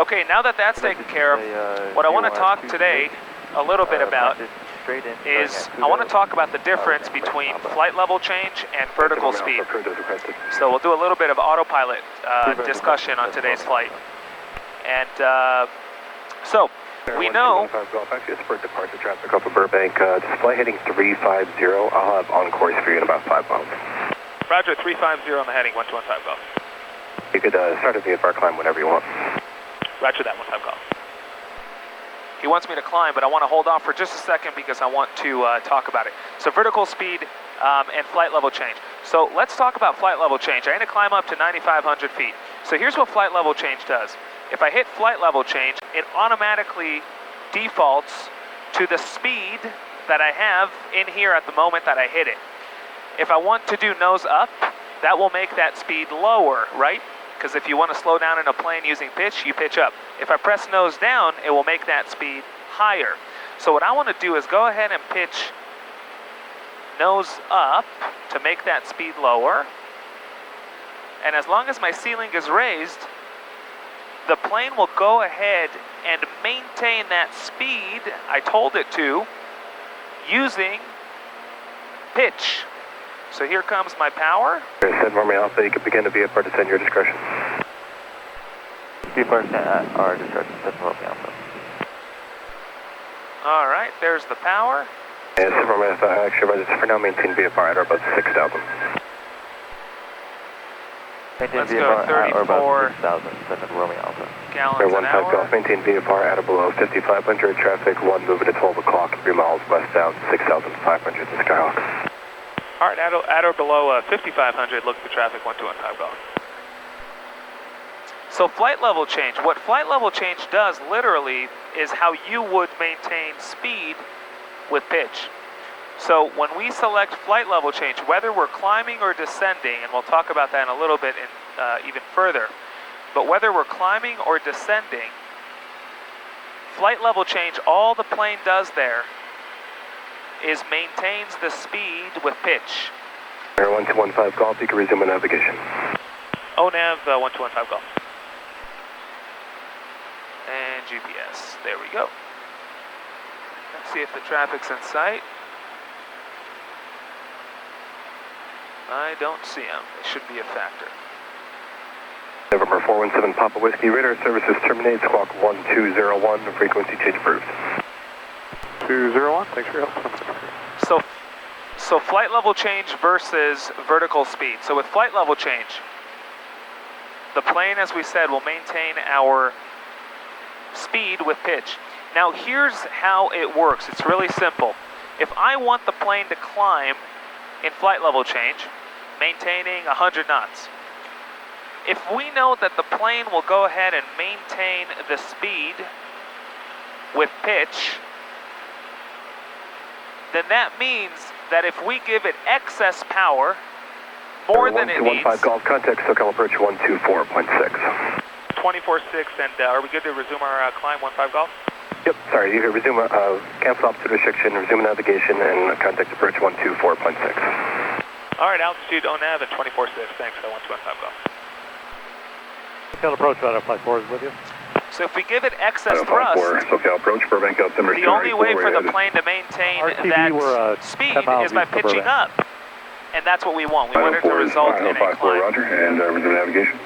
Okay, now that that's taken care of, what I want to talk today a little bit about is I want to talk about the difference between flight level change and vertical speed. So we'll do a little bit of autopilot discussion on today's flight. And so we know. Departure traffic off of Burbank. Display heading 350. I'll have on course for you in about 5 miles. Roger, 350 on the heading 1215 Golf. You could start a VFR climb whenever you want. Roger that, 15 Golf. He wants me to climb, but I want to hold off for just a second because I want to talk about it. So vertical speed and flight level change. So let's talk about flight level change. I need to climb up to 9,500 feet. So here's what flight level change does. If I hit flight level change, it automatically defaults to the speed that I have in here at the moment that I hit it. If I want to do nose up, that will make that speed lower, right? Because if you want to slow down in a plane using pitch, you pitch up. If I press nose down, it will make that speed higher. So what I want to do is go ahead and pitch nose up to make that speed lower. And as long as my ceiling is raised, the plane will go ahead and maintain that speed I told it to using pitch. So here comes my power. Send Romeo Alpha, you can begin to VFR descend your discretion. VFR at our discretion, send Romeo Alpha. All right, there's the power. And send Romeo Alpha, actually register for now, maintain VFR at or about 6,000. Let's go 34 send Romeo Alpha. Gallons an hour. Golf, maintain VFR at or below 5,500, traffic 1 moving at 12 o'clock, 3 miles westbound, 6,500 to Skyhawk. All right, at or below 5,500, look for traffic 1215 Golf. So flight level change, what flight level change does literally is how you would maintain speed with pitch. So when we select flight level change, whether we're climbing or descending, and we'll talk about that in a little bit even further, but whether we're climbing or descending, flight level change, all the plane does there is maintains the speed with pitch. Air 1215 Golf, you can resume navigation. ONAV 1215 Golf. And GPS, there we go. Let's see if the traffic's in sight. I don't see them. They should be a factor. November 417 Papa Whiskey, radar services terminate, squawk 1201, frequency change approved. 201, thanks for your help. So flight level change versus vertical speed. So with flight level change, the plane, as we said, will maintain our speed with pitch. Now here's how it works. It's really simple. If I want the plane to climb in flight level change, maintaining 100 knots, if we know that the plane will go ahead and maintain the speed with pitch, then that means that if we give it excess power, more than it needs. 1215 Golf, contact SoCal approach 124.6. 24.6, and are we good to resume our climb 15 Golf? Yep, sorry, you can resume, cancel altitude restriction, resume navigation, and contact approach 124.6. All right, altitude ONAV at 24.6, thanks, 1215 Golf. SoCal approach, flight 4 is with you. So if we give it excess thrust, SoCal approach, Burbank altimeter, the only way for the plane to maintain that speed is by pitching up. And that's what we want. We want it to result in a climb. Roger, and resume navigation.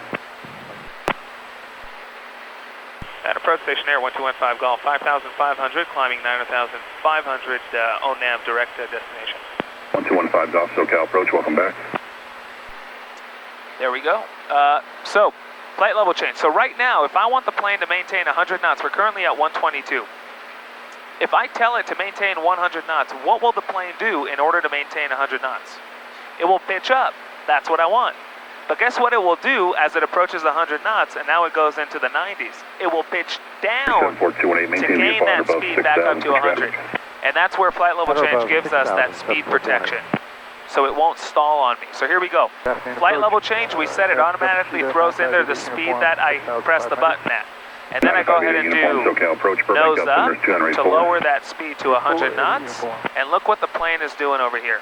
At approach station air 1215 Golf, 5,500, climbing 9,500, ONAV direct destination. 1215 Golf, SoCal approach, welcome back. There we go. So, flight level change. So right now, if I want the plane to maintain 100 knots, we're currently at 122. If I tell it to maintain 100 knots, what will the plane do in order to maintain 100 knots? It will pitch up. That's what I want. But guess what it will do as it approaches 100 knots, and now it goes into the 90s? It will pitch down to gain that speed back up to 100. And that's where flight level change gives us that speed protection. So it won't stall on me. So here we go. Flight level change, we set it automatically throws in there the speed that I press the button at. And then I go ahead and do nose up to lower that speed to 100 knots. And look what the plane is doing over here.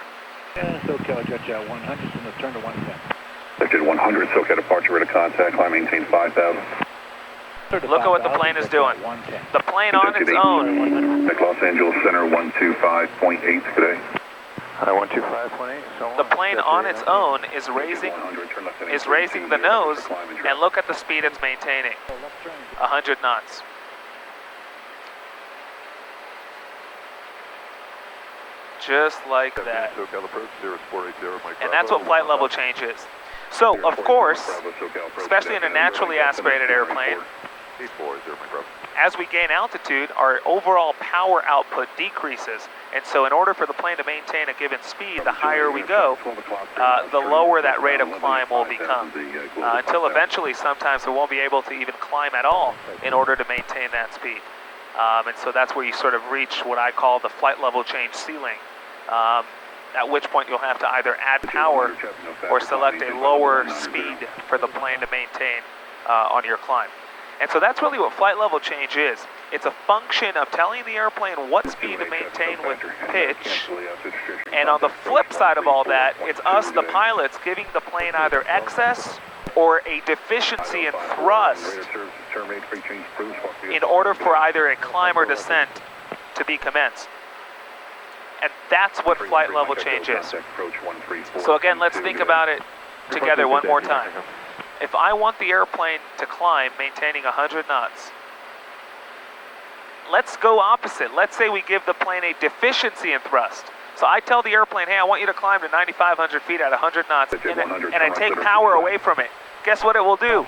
And SoCal, jet 100, and let's turn to 110. Lifted 100, SoCal departure, rate of contact, climb maintain 5,000. Look at what the plane is doing. The plane on its own. Los Angeles Center 125.8 today. 125.8. The plane on its own is raising the nose, and look at the speed it's maintaining. 100 knots. Just like that. And that's what flight level change is. So, of course, especially in a naturally aspirated airplane, as we gain altitude, our overall power output decreases. And so in order for the plane to maintain a given speed, the higher we go, the lower that rate of climb will become. Until eventually, sometimes we won't be able to even climb at all in order to maintain that speed. And so that's where you sort of reach what I call the flight level change ceiling. At which point you'll have to either add power or select a lower speed for the plane to maintain on your climb. And so that's really what flight level change is. It's a function of telling the airplane what speed to maintain with pitch. And on the flip side of all that, it's us, the pilots, giving the plane either excess or a deficiency in thrust in order for either a climb or descent to be commenced. And that's what flight level change is. So again, let's think about it together one more time. If I want the airplane to climb maintaining 100 knots, let's go opposite. Let's say we give the plane a deficiency in thrust. So I tell the airplane, hey, I want you to climb to 9,500 feet at 100 knots, and I take power away from it. Guess what it will do?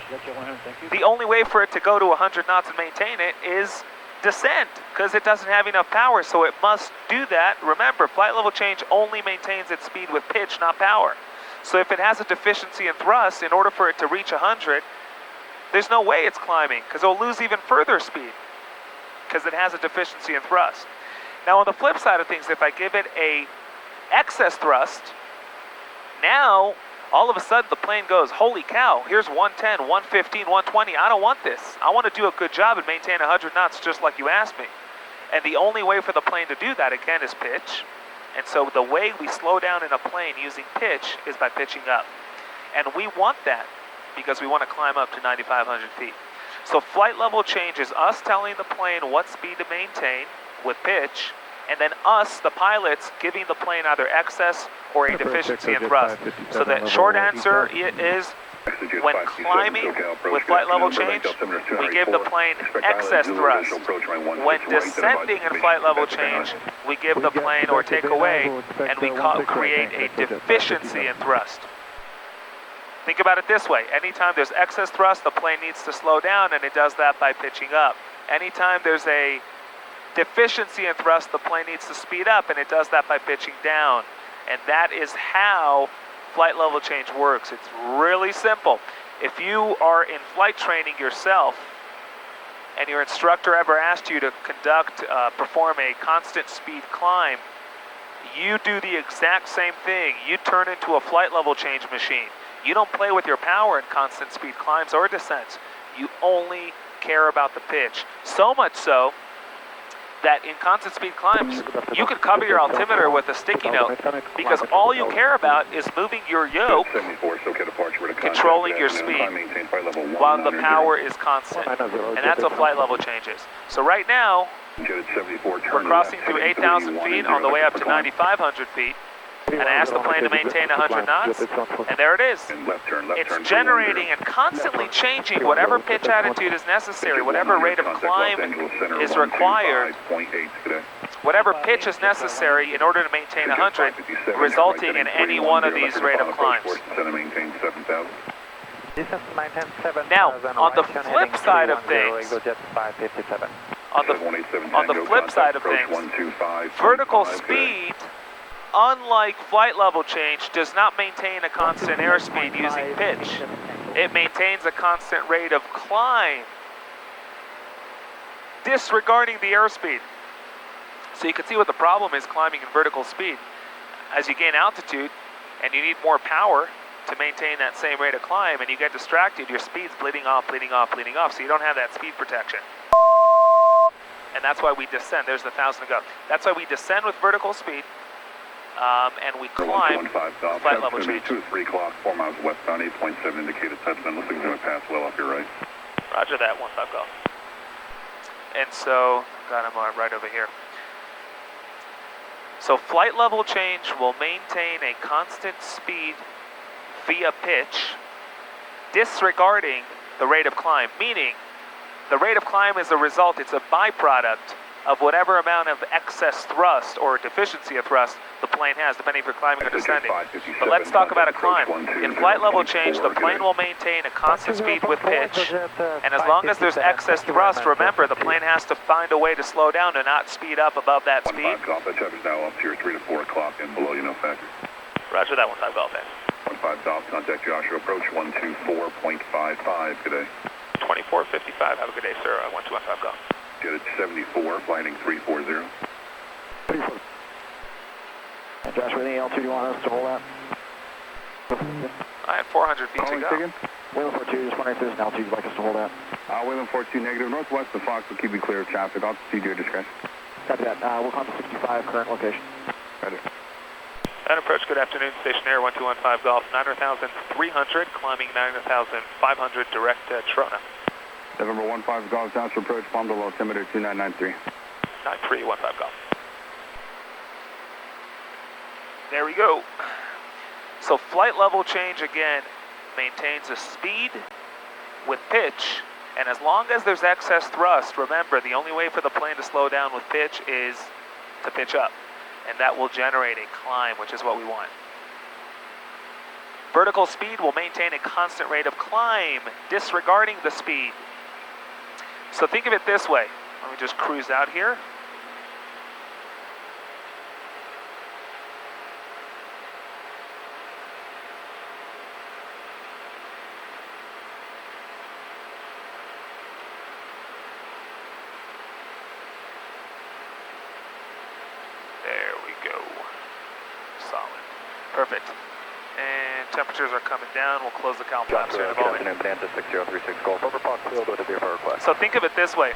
The only way for it to go to 100 knots and maintain it is descent, because it doesn't have enough power, so it must do that. Remember, flight level change only maintains its speed with pitch, not power. So if it has a deficiency in thrust, in order for it to reach 100, there's no way it's climbing, because it'll lose even further speed, because it has a deficiency in thrust. Now on the flip side of things, if I give it a excess thrust, now all of a sudden the plane goes, holy cow, here's 110, 115, 120, I don't want this. I want to do a good job and maintain 100 knots just like you asked me. And the only way for the plane to do that, again, is pitch. And so the way we slow down in a plane using pitch is by pitching up. And we want that because we want to climb up to 9,500 feet. So flight level change is us telling the plane what speed to maintain with pitch, and then us, the pilots, giving the plane either excess or a deficiency in thrust. So the short answer is, when climbing with flight level change, we give the plane excess thrust. When descending in flight level change, we give the plane or take away, and we create a deficiency in thrust. Think about it this way. Anytime there's excess thrust, the plane needs to slow down, and it does that by pitching up. Anytime there's a deficiency in thrust, the plane needs to speed up, and it does that by pitching down. And that is how flight level change works. It's really simple. If you are in flight training yourself, and your instructor ever asked you to perform a constant speed climb, you do the exact same thing. You turn into a flight level change machine. You don't play with your power in constant speed climbs or descents. You only care about the pitch. So much so that in constant speed climbs, you can cover your altimeter with a sticky note, because all you care about is moving your yoke, controlling your speed, while the power is constant. And that's what flight level change is. So right now, we're crossing through 8,000 feet on the way up to 9,500 feet. And I asked the plane to maintain 100 knots, and there it is. It's generating and constantly changing whatever pitch attitude is necessary, whatever rate of climb is required, whatever pitch is necessary in order to maintain 100, resulting in any one of these rate of climbs. Now, on the flip side of things, vertical speed, unlike flight level change, does not maintain a constant airspeed using pitch. It maintains a constant rate of climb, disregarding the airspeed. So you can see what the problem is climbing in vertical speed. As you gain altitude and you need more power to maintain that same rate of climb, and you get distracted, your speed's bleeding off, so you don't have that speed protection. And that's why we descend. There's the 1,000 to go. That's why we descend with vertical speed. And we climb flight level change. 2 3 o'clock, 4 miles westbound, 8.7 indicated touchdown. Looks like it's going to pass well off your right. Roger that, 15 Golf. and so, got him right over here. So flight level change will maintain a constant speed via pitch, disregarding the rate of climb, meaning the rate of climb is a result, it's a byproduct of whatever amount of excess thrust or deficiency of thrust the plane has, depending if you're climbing or descending. But let's talk about a climb. In flight level change, the plane will maintain a constant speed with pitch, and as long as there's excess thrust, remember, the plane has to find a way to slow down to not speed up above that speed. 15 Golf, that chapter's now up to your 3 to 4 o'clock and below you, no factor. Roger that, 15 Golf. 15 Golf, contact Joshua, approach 124.55, good day. 2455, have a good day, sir. 1215 Golf. Get it 74, flying 340. Joshua, any altitude you want us to hold at? I had 400 feet to go. Wayland 42, just wondering if there's an altitude you'd like us to hold at. Wayland 42, negative, northwest of Fox will keep you clear of traffic. I'll proceed to your discretion. Copy that. We'll come to 65, current location. Ready. And approach, good afternoon, station air 1215 Golf, 9,300, climbing 9,500, direct Trona. November 15 Golf, Joshua, approach, bomb below altimeter 2993. 9315 Golf. There we go. So flight level change again maintains a speed with pitch, and as long as there's excess thrust, remember the only way for the plane to slow down with pitch is to pitch up, and that will generate a climb, which is what we want. Vertical speed will maintain a constant rate of climb, disregarding the speed. So think of it this way. Let me just cruise out here. There we go. Solid. Perfect. And temperatures are coming down. We'll close the count flaps here in a moment. Bonanza 6036 Golf, over Fox Field with a vehicle request. So think of it this way.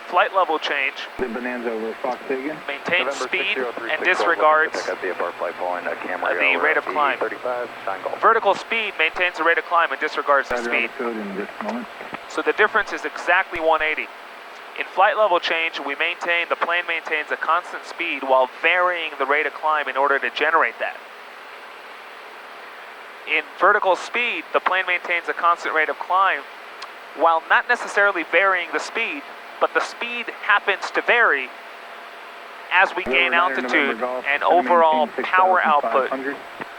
Flight level change The Bonanza over Fox again. maintains speed and disregards the rate of climb. Vertical speed maintains the rate of climb and disregards the speed. So the difference is exactly 180. In flight level change, the plane maintains a constant speed while varying the rate of climb in order to generate that. In vertical speed, the plane maintains a constant rate of climb while not necessarily varying the speed, but the speed happens to vary as we gain altitude and overall power output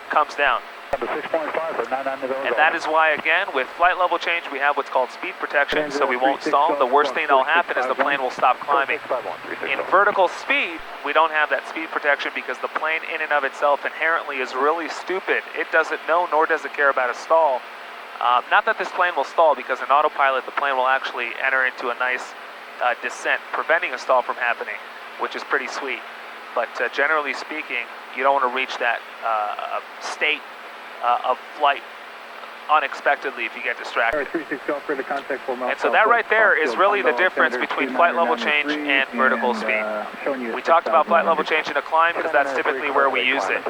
comes down. And that is why, again, with flight level change, we have what's called speed protection, so we won't stall. The worst thing that will happen is the plane will stop climbing. In vertical speed, we don't have that speed protection because the plane in and of itself inherently is really stupid. It doesn't know nor does it care about a stall. Not that this plane will stall, because in autopilot, the plane will actually enter into a nice descent, preventing a stall from happening, which is pretty sweet. But generally speaking, you don't want to reach that state of flight unexpectedly if you get distracted. And so that right there is really the difference between flight level change and vertical speed. We talked about flight level change in a climb because that's typically where we use it.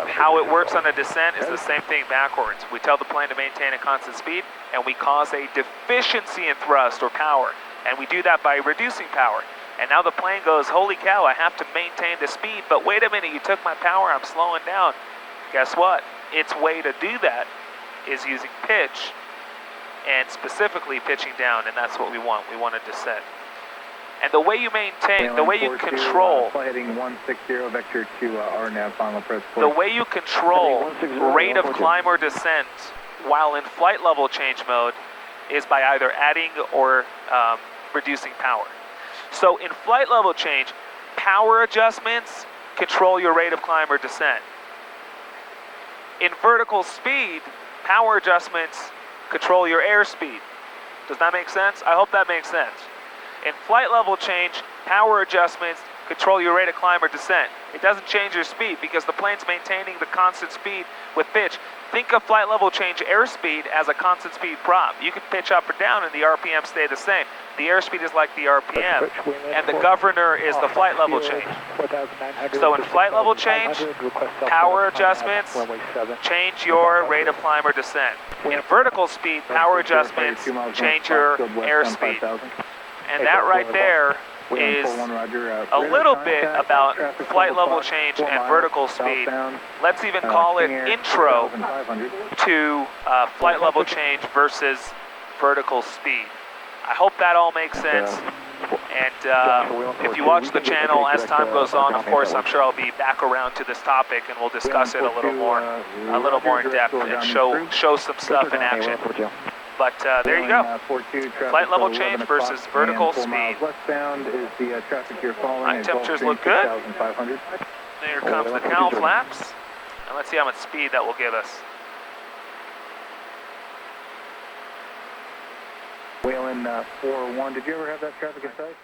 How it works on a descent is the same thing backwards. We tell the plane to maintain a constant speed, and we cause a deficiency in thrust or power, and we do that by reducing power. And now the plane goes, holy cow, I have to maintain the speed, but wait a minute, you took my power, I'm slowing down. Guess what? Its way to do that is using pitch, and specifically pitching down, and that's what we want. We want a descent. And the way you maintain, the way you control, Heading 160, vector to RNAV, final press. the way you control rate of climb or descent while in flight level change mode is by either adding or reducing power. So in flight level change, power adjustments control your rate of climb or descent. In vertical speed, power adjustments control your airspeed. Does that make sense? I hope that makes sense. In flight level change, power adjustments control your rate of climb or descent. It doesn't change your speed because the plane's maintaining the constant speed with pitch. Think of flight level change airspeed as a constant speed prop. You can pitch up or down and the RPM stay the same. The airspeed is like the RPM, and the governor is the flight level change. So in flight level change, power adjustments change your rate of climb or descent. In vertical speed, power adjustments change your airspeed. And that right there is a little bit about flight level change and vertical speed. Let's even call it intro to flight level change versus vertical speed. I hope that all makes sense. And if you watch the channel as time goes on, of course, I'm sure I'll be back around to this topic and we'll discuss it a little more in depth and show some stuff in action. But there you go. Flight level change versus vertical speed. Night temperatures look good. There comes the cowl flaps. And let's see how much speed that will give us. Whalen 4-1, did you ever have that traffic in sight?